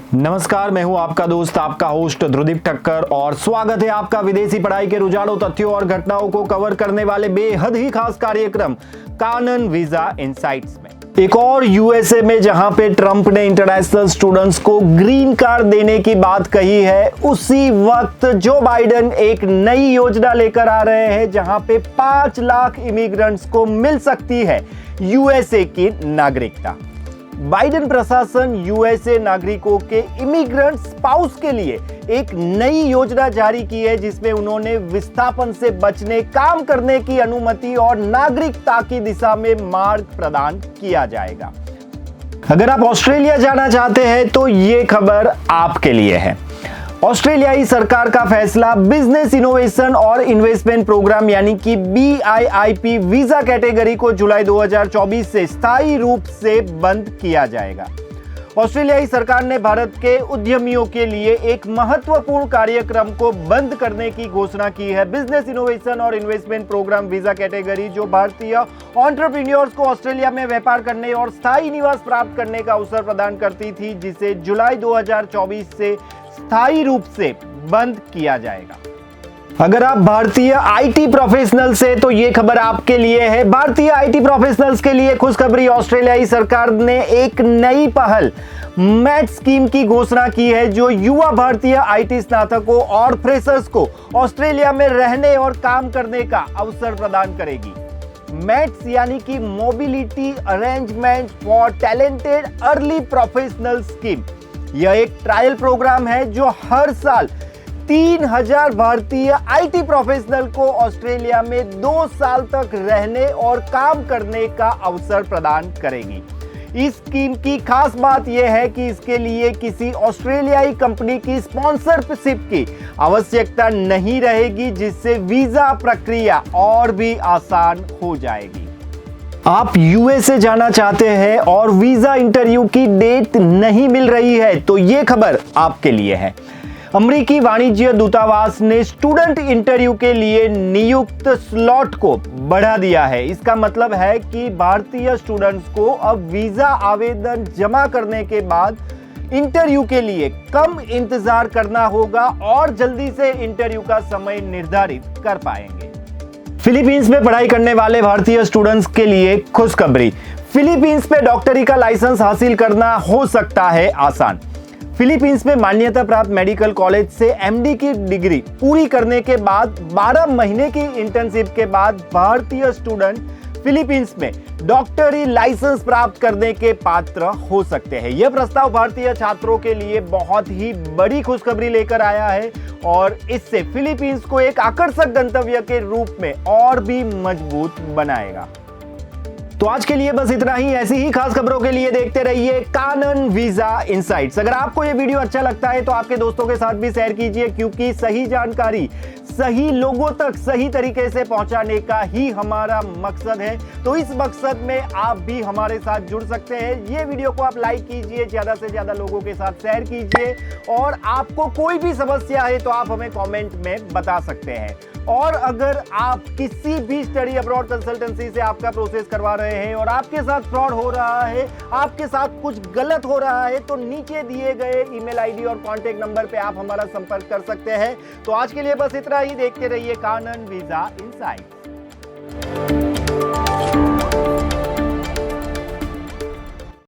नमस्कार, मैं हूं आपका दोस्त, आपका होस्ट ध्रुदीप ठक्कर और स्वागत है आपका विदेशी पढ़ाई के रुझानों, तथ्यों और घटनाओं को कवर करने वाले बेहद ही खास कार्यक्रम कानन वीजा इनसाइट्स में। एक और यूएसए में जहां पे ट्रंप ने इंटरनेशनल स्टूडेंट्स को ग्रीन कार्ड देने की बात कही है, उसी वक्त जो बाइडेन एक नई योजना लेकर आ रहे हैं जहां पे 5 लाख इमिग्रेंट्स को मिल सकती है यूएसए की नागरिकता। बाइडेन प्रशासन यूएसए नागरिकों के इमिग्रेंट स्पाउस के लिए एक नई योजना जारी की है जिसमें उन्होंने विस्थापन से बचने, काम करने की अनुमति और नागरिकता की दिशा में मार्ग प्रदान किया जाएगा। अगर आप ऑस्ट्रेलिया जाना चाहते हैं तो ये खबर आपके लिए है। ऑस्ट्रेलियाई सरकार का फैसला बिजनेस इनोवेशन और इन्वेस्टमेंट प्रोग्राम यानी कि BIIP वीजा कैटेगरी को जुलाई 2024 से स्थायी रूप से बंद किया जाएगा। ऑस्ट्रेलियाई सरकार ने भारत के उद्यमियों के लिए एक महत्वपूर्ण कार्यक्रम को बंद करने की घोषणा की है। बिजनेस इनोवेशन और इन्वेस्टमेंट प्रोग्राम वीजा कैटेगरी जो भारतीय एंटरप्रेन्योर्स को ऑस्ट्रेलिया में व्यापार करने और स्थायी निवास प्राप्त करने का अवसर प्रदान करती थी, जिसे जुलाई 2024 से स्थायी रूप से बंद किया जाएगा। अगर आप भारतीय आईटी प्रोफेशनल से तो ये खबर आपके लिए है। भारतीय आईटी प्रोफेशनल्स के लिए खुशखबरी, ऑस्ट्रेलियाई सरकार ने एक नई पहल मैट स्कीम की घोषणा की है जो युवा भारतीय आईटी स्नातकों और फ्रेशर्स को ऑस्ट्रेलिया में रहने और काम करने का अवसर प्रदान करेगी। मैट्स यानी कि mobility arrangement for talented early professional scheme. यह एक ट्रायल प्रोग्राम है जो हर साल 3000 भारतीय आईटी प्रोफेशनल को ऑस्ट्रेलिया में 2 साल तक रहने और काम करने का अवसर प्रदान करेगी। इस स्कीम की खास बात यह है कि इसके लिए किसी ऑस्ट्रेलियाई कंपनी की स्पॉन्सरशिप की आवश्यकता नहीं रहेगी, जिससे वीजा प्रक्रिया और भी आसान हो जाएगी। आप यूएसए जाना चाहते हैं और वीजा इंटरव्यू की डेट नहीं मिल रही है तो ये खबर आपके लिए है। अमेरिकी वाणिज्य दूतावास ने स्टूडेंट इंटरव्यू के लिए नियुक्त स्लॉट को बढ़ा दिया है। इसका मतलब है कि भारतीय स्टूडेंट्स को अब वीजा आवेदन जमा करने के बाद इंटरव्यू के लिए कम इंतजार करना होगा और जल्दी से इंटरव्यू का समय निर्धारित कर पाएंगे। फिलीपींस में पढ़ाई करने वाले भारतीय स्टूडेंट्स के लिए खुशखबरी, फिलीपींस में डॉक्टरी का लाइसेंस हासिल करना हो सकता है आसान। फिलीपींस में मान्यता प्राप्त मेडिकल कॉलेज से एमडी की डिग्री पूरी करने के बाद 12 महीने की इंटर्नशिप के बाद भारतीय स्टूडेंट फिलीपींस में डॉक्टरी लाइसेंस प्राप्त करने के पात्र हो सकते हैं। यह प्रस्ताव भारतीय छात्रों के लिए बहुत ही बड़ी खुशखबरी लेकर आया है और इससे फिलीपींस को एक आकर्षक गंतव्य के रूप में और भी मजबूत बनाएगा। तो आज के लिए बस इतना ही। ऐसी ही खास खबरों के लिए देखते रहिए कानन वीजा इनसाइट्स। अगर आपको यह वीडियो अच्छा लगता है तो आपके दोस्तों के साथ भी शेयर कीजिए, क्योंकि सही जानकारी सही लोगों तक सही तरीके से पहुंचाने का ही हमारा मकसद है। तो इस मकसद में आप भी हमारे साथ जुड़ सकते हैं। ये वीडियो को आप लाइक कीजिए, ज्यादा से ज्यादा लोगों के साथ शेयर कीजिए और आपको कोई भी समस्या है तो आप हमें कमेंट में बता सकते हैं। और अगर आप किसी भी स्टडी अब्रॉड कंसल्टेंसी से आपका प्रोसेस करवा रहे हैं और आपके साथ फ्रॉड हो रहा है, आपके साथ कुछ गलत हो रहा है, तो नीचे दिए गए ईमेल आईडी और कांटेक्ट नंबर पे आप हमारा संपर्क कर सकते हैं। तो आज के लिए बस इतना ही। देखते रहिए कानन वीजा इनसाइट्स।